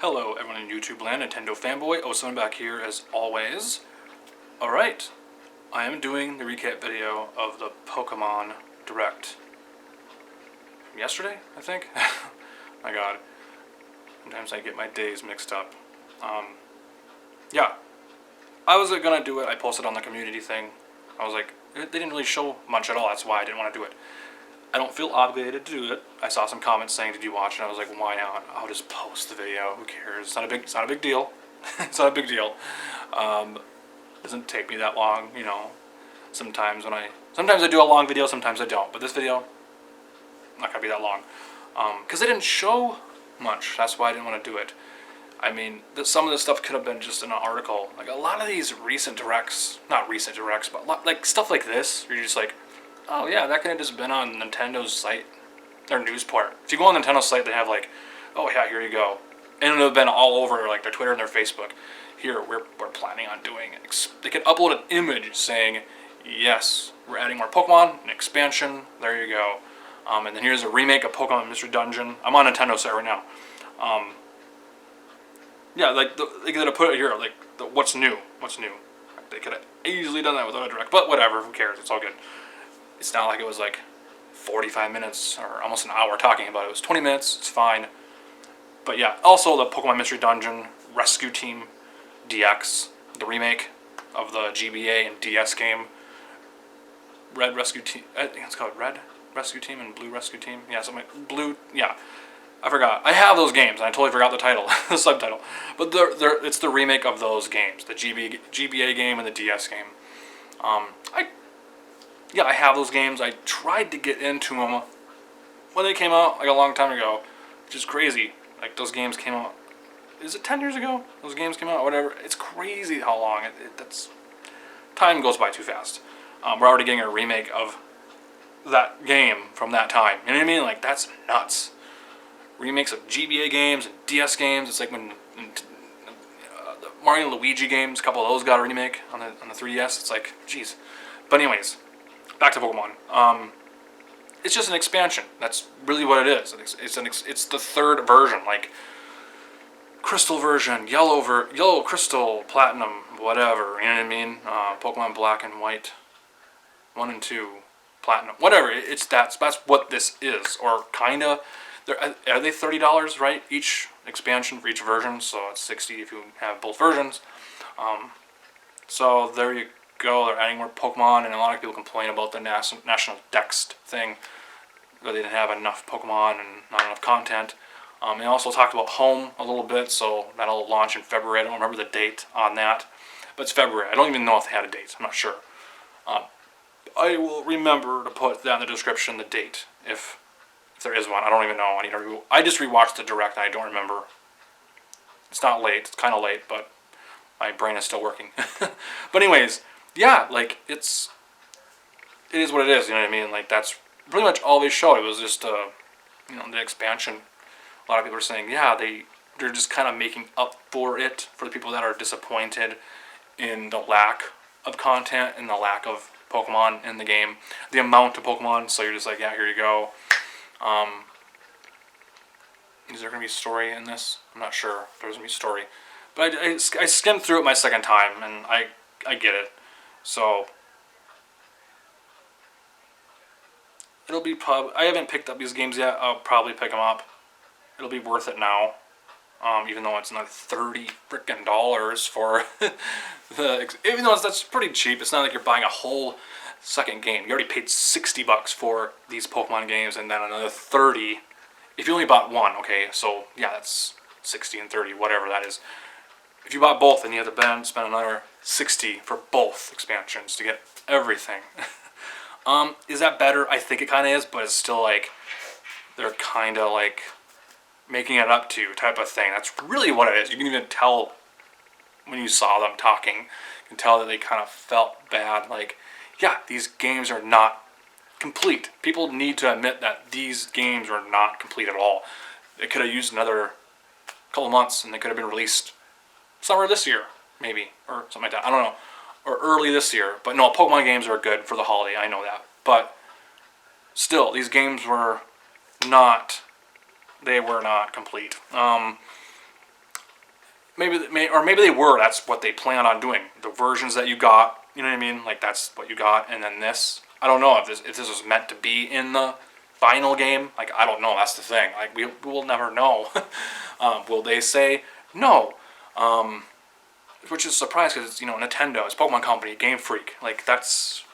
Hello everyone in YouTube land, Nintendo fanboy, 07 back here as always. Alright, I am doing the recap video of the Pokemon Direct. From yesterday, I think? My god. Sometimes I get my days mixed up. Yeah. I was gonna do it, I posted on the community thing. I was like, they didn't really show much at all, that's why I didn't want to do it. I don't feel obligated to do it. I saw some comments saying, "Did you watch it?" And I was like, "Why not? I'll just post the video. Who cares? It's not a big deal. It's not a big deal. Doesn't take me that long, you know. Sometimes I do a long video, sometimes I don't. But this video, not gonna be that long, because they didn't show much. That's why I didn't want to do it. I mean, some of this stuff could have been just in an article. Like a lot of these recent directs, not recent directs, but like stuff like this, you're just like, oh yeah, that could have just been on Nintendo's site, their news part. If you go on Nintendo's site, they have like, oh yeah, here you go. And it would have been all over like their Twitter and their Facebook. Here, we're planning on doing it. They could upload an image saying, yes, we're adding more Pokemon, an expansion, there you go. And then here's a remake of Pokemon Mystery Dungeon. I'm on Nintendo's site right now. Yeah, like they could have put it here, like what's new. They could have easily done that without a direct, but whatever, who cares, it's all good. It's not like it was like 45 minutes or almost an hour talking about it. It was 20 minutes, it's fine. But yeah, also the Pokemon Mystery Dungeon Rescue Team DX, the remake of the GBA and DS game. Red Rescue Team, I think it's called Red Rescue Team and Blue Rescue Team. Yeah, something like Blue, yeah. I forgot. I have those games and I totally forgot the title, the subtitle. But it's the remake of those games, the GBA game and the DS game. I have those games. I tried to get into them when they came out, like a long time ago, which is crazy. Like those games came out. Is it 10 years ago? Those games came out, whatever. It's crazy how long. That's time goes by too fast. We're already getting a remake of that game from that time. You know what I mean? Like that's nuts. Remakes of GBA games and DS games. It's like when the Mario and Luigi games, a couple of those got a remake on the 3DS. It's like, jeez. But anyways, back to Pokemon. It's just an expansion. That's really what it is. It's the third version, like Crystal version, Yellow Crystal, Platinum, whatever. You know what I mean? Pokemon Black and White, 1 and 2, Platinum, whatever. That's what this is, or kinda. Are they $30, right? Each expansion for each version, so it's $60 if you have both versions. So there you go. They're adding more Pokemon, and a lot of people complain about the National Dex thing, where they didn't have enough Pokemon and not enough content. They also talked about Home a little bit, so that'll launch in February. I don't remember the date on that, but it's February. I don't even know if they had a date. I'm not sure. I will remember to put that in the description, the date, if there is one. I don't even know. I just rewatched the direct and I don't remember. It's not late. It's kind of late, but my brain is still working. But anyways, yeah, like it is what it is. You know what I mean? Like that's pretty much all they showed. It was just the expansion. A lot of people are saying, yeah, they're just kind of making up for it for the people that are disappointed in the lack of content and the lack of Pokemon in the game, the amount of Pokemon. So you're just like, yeah, here you go. Is there going to be a story in this? I'm not sure if there's going to be a story. But I skimmed through it my second time, and I get it. So, it'll be I haven't picked up these games yet. I'll probably pick them up. It'll be worth it now. Even though it's not $30 freaking dollars for even though that's pretty cheap. It's not like you're buying a whole second game. You already paid $60 for these Pokemon games, and then another $30 if you only bought one. Okay, so yeah, that's 60 and 30, whatever that is. If you bought both, then you have to spend another $60 for both expansions to get everything. Is that better? I think it kind of is, but it's still like they're kind of like making it up to you type of thing. That's really what it is. You can even tell when you saw them talking. You can tell that they kind of felt bad. Like, yeah, these games are not complete. People need to admit that these games are not complete at all. They could have used another couple months and they could have been released summer this year, maybe, or something like that. I don't know. Or early this year. But no, Pokemon games are good for the holiday. I know that. But still, these games were not complete. maybe they were. That's what they plan on doing. The versions that you got, you know what I mean? Like that's what you got, and then this. I don't know if this was meant to be in the final game. Like I don't know. That's the thing. Like we will never know. Will they say no? Which is a surprise because it's Nintendo, it's Pokemon Company, Game Freak. Like that's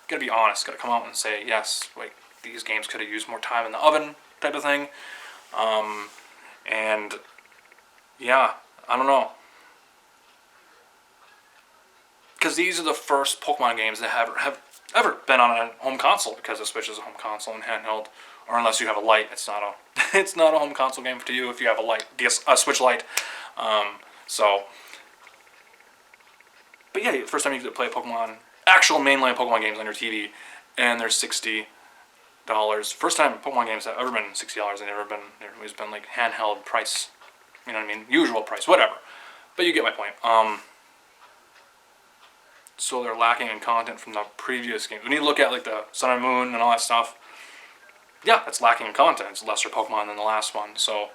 gotta be honest. Gotta come out and say yes. Like these games could have used more time in the oven, type of thing. And yeah, I don't know. Because these are the first Pokemon games that have ever been on a home console, because the Switch is a home console and handheld, or unless you have a Lite, it's not a it's not a home console game to you if you have a Lite, a Switch Lite. So, but yeah, first time you get to play Pokemon, actual mainline Pokemon games on your TV, and they're $60. First time Pokemon games have ever been $60. They've always been like handheld price, you know what I mean, usual price, whatever. But you get my point. So they're lacking in content from the previous game. When you look at like the Sun and Moon and all that stuff, yeah, it's lacking in content. It's lesser Pokemon than the last one. So,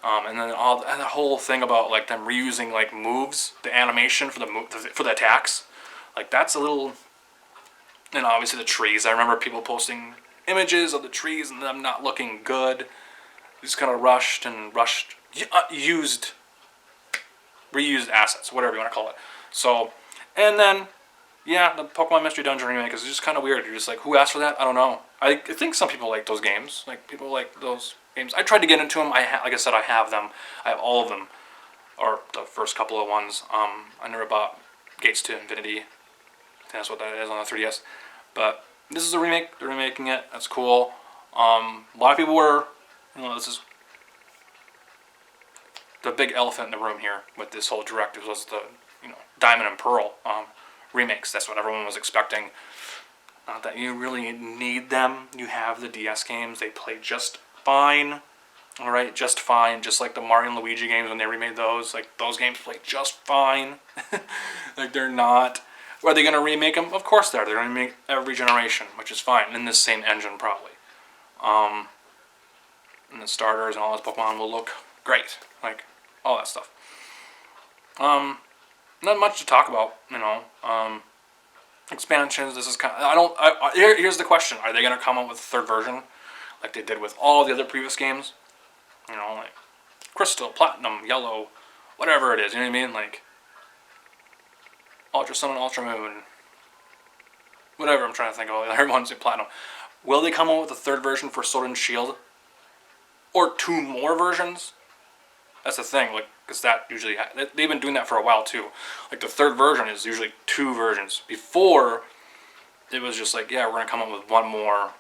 and then the whole thing about like them reusing like moves, the animation for the attacks, like that's a little. And obviously the trees. I remember people posting images of the trees and them not looking good. Just kind of reused assets, whatever you want to call it. So, and then. Yeah, the Pokemon Mystery Dungeon remake is just kind of weird. You're just like, who asked for that? I don't know. I think some people like those games. Like, people like those games. I tried to get into them. Like I said, I have them. I have all of them. Or the first couple of ones. I never bought Gates to Infinity. I think that's what that is on the 3DS. But this is a remake. They're remaking it. That's cool. A lot of people were, this is the big elephant in the room here with this whole direct. It was the, Diamond and Pearl remakes. That's what everyone was expecting. Not that you really need them. You have the DS games. They play just fine. Alright, just fine. Just like the Mario and Luigi games when they remade those. Like, those games play just fine. Like, they're not... Are they going to remake them? Of course they are. They're going to remake every generation, which is fine. In this same engine, probably. And the starters and all those Pokemon will look great. Like, all that stuff. Not much to talk about, expansions. This is kind of, here's the question: are they going to come up with a third version, like they did with all the other previous games? Like Crystal, Platinum, Yellow, whatever it is. You know what I mean? Like Ultra Sun and Ultra Moon, whatever. I'm trying to think of all the other ones in Platinum. Will they come up with a third version for Sword and Shield, or two more versions? That's the thing, like, because that usually they've been doing that for a while too. Like the third version is usually two versions. Before, it was just like, yeah, we're gonna come up with one more,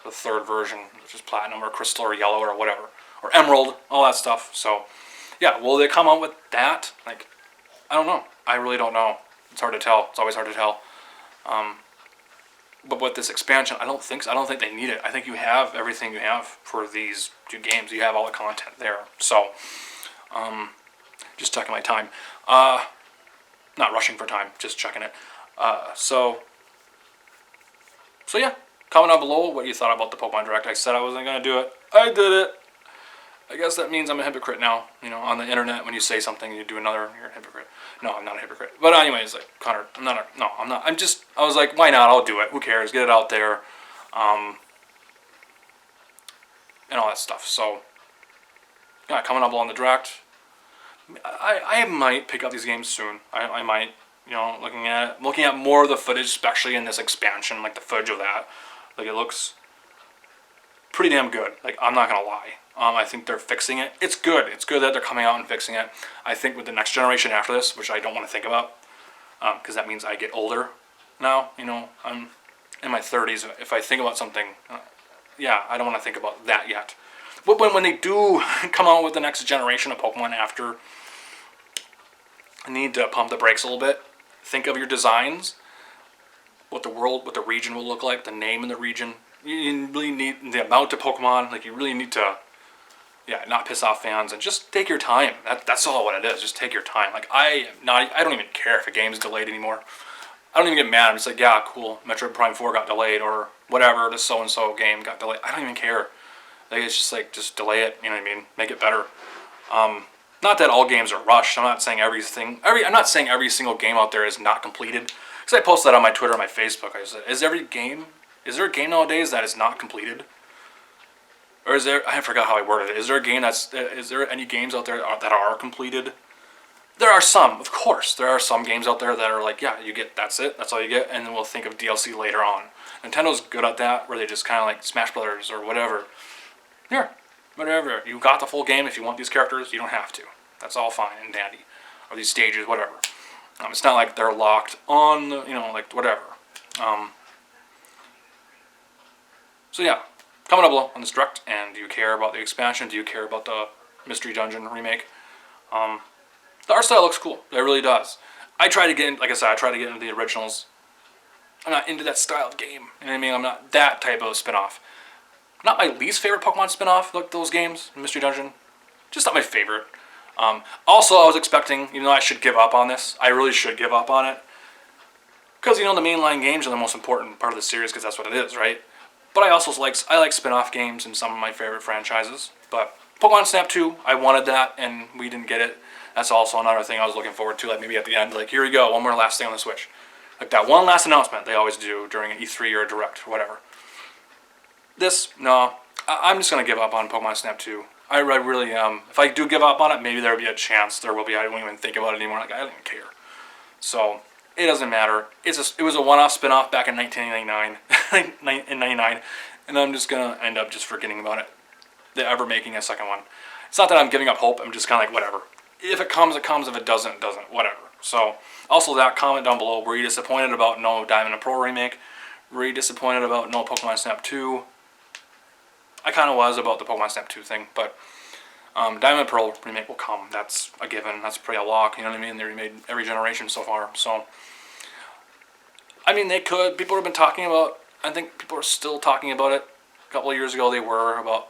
the third version, which is Platinum or Crystal or Yellow or whatever, or Emerald, all that stuff. So, yeah, will they come up with that? Like, I don't know. I really don't know. It's hard to tell. It's always hard to tell. But with this expansion, I don't think they need it. I think you have everything you have for these two games. You have all the content there. So. Just checking my time. Not rushing for time, just checking it. So yeah, comment down below what you thought about the Pokemon Direct. I said I wasn't going to do it. I did it. I guess that means I'm a hypocrite now. On the internet, when you say something, you do another, you're a hypocrite. No, I'm not a hypocrite. But anyways, like, Connor, I'm not. I was like, why not? I'll do it. Who cares? Get it out there. And all that stuff. So, yeah, coming up on the Direct. I might pick up these games soon. I might, looking at more of the footage, especially in this expansion, like the footage of that. Like, it looks pretty damn good. Like, I'm not gonna lie. I think they're fixing it. It's good. It's good that they're coming out and fixing it. I think with the next generation after this, which I don't want to think about, because that means I get older now. I'm in my 30s. If I think about something, I don't want to think about that yet. But when they do come out with the next generation of Pokemon after, I need to pump the brakes a little bit. Think of your designs, what the region will look like, the name in the region. You really need the amount of Pokemon. Like, you really need to, not piss off fans and just take your time. That's all what it is. Just take your time. Like, I don't even care if a game's delayed anymore. I don't even get mad. I'm just like, yeah, cool. Metroid Prime 4 got delayed, or whatever. This so and so game got delayed. I don't even care. Like, it's just like, just delay it. You know what I mean? Make it better. Not that all games are rushed. I'm not saying everything. I'm not saying every single game out there is not completed. Because I posted that on my Twitter and my Facebook. I said, is there a game nowadays that is not completed? Or is there? I forgot how I worded it. Is there a game that's? Is there any games out there that are completed? There are some, of course. There are some games out there that are like, yeah, you get, that's it, that's all you get, and then we'll think of DLC later on. Nintendo good at that, where they just kind of like Smash Brothers or whatever. Here, whatever. You got the full game. If you want these characters, you don't have to. That's all fine and dandy. Or these stages, whatever. It's not like they're locked on the, like whatever. So yeah, comment down below on this direct, and do you care about the expansion? Do you care about the Mystery Dungeon remake? The art style looks cool. It really does. I try to get in, like I said, I try to get into the originals. I'm not into that style of game. You know what I mean? I'm not that type of spin-off. Not my least favorite Pokemon spin-off, like those games, Mystery Dungeon. Just not my favorite. Also, I was expecting, even though I should give up on this, I really should give up on it. Because, the mainline games are the most important part of the series, because that's what it is, right? But I also like spin-off games in some of my favorite franchises. But Pokemon Snap 2, I wanted that, and we didn't get it. That's also another thing I was looking forward to, like maybe at the end, like, here we go, one more last thing on the Switch. Like that one last announcement they always do during an E3 or a Direct or whatever. This, no, I'm just going to give up on Pokemon Snap 2. I really, if I do give up on it, maybe there will be a chance there will be, I won't even think about it anymore, like, I don't even care. So, it doesn't matter. It was a one-off spin-off back in 1999, and I'm just going to end up just forgetting about it, ever making a second one. It's not that I'm giving up hope, I'm just kind of like, whatever. If it comes, it comes. If it doesn't, it doesn't. Whatever. So, also that, comment down below. Were you disappointed about no Diamond and Pearl remake? Were you disappointed about no Pokemon Snap 2? I kind of was about the Pokemon Snap 2 thing, but Diamond and Pearl remake will come. That's a given. That's pretty a lock. You know what I mean? They remade every generation so far. So, I mean, they could. People have been talking about. I think people are still talking about it. A couple of years ago, they were about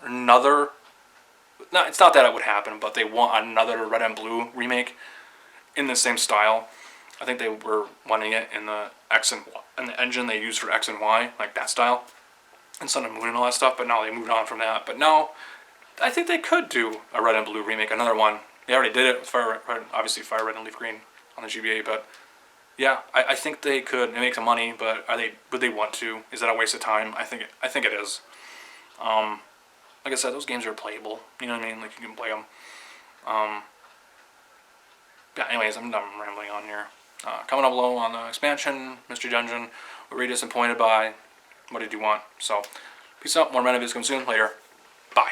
another. No, it's not that it would happen, but they want another Red and Blue remake in the same style. I think they were wanting it in the X and Y, and the engine they used for X and Y, like that style, and Sun and Moon and all that stuff. But now they moved on from that. But now, I think they could do a Red and Blue remake, another one. They already did it with Fire Red and Leaf Green on the GBA. But yeah, I think they could. It makes some money, but would they want to? Is that a waste of time? I think it is. Like I said, those games are playable. You know what I mean? Like, you can play them. Yeah, anyways, I'm done rambling on here. Comment down below on the expansion, Mystery Dungeon. What were you disappointed by? What did you want? So, peace out. More random videos coming soon. Later. Bye.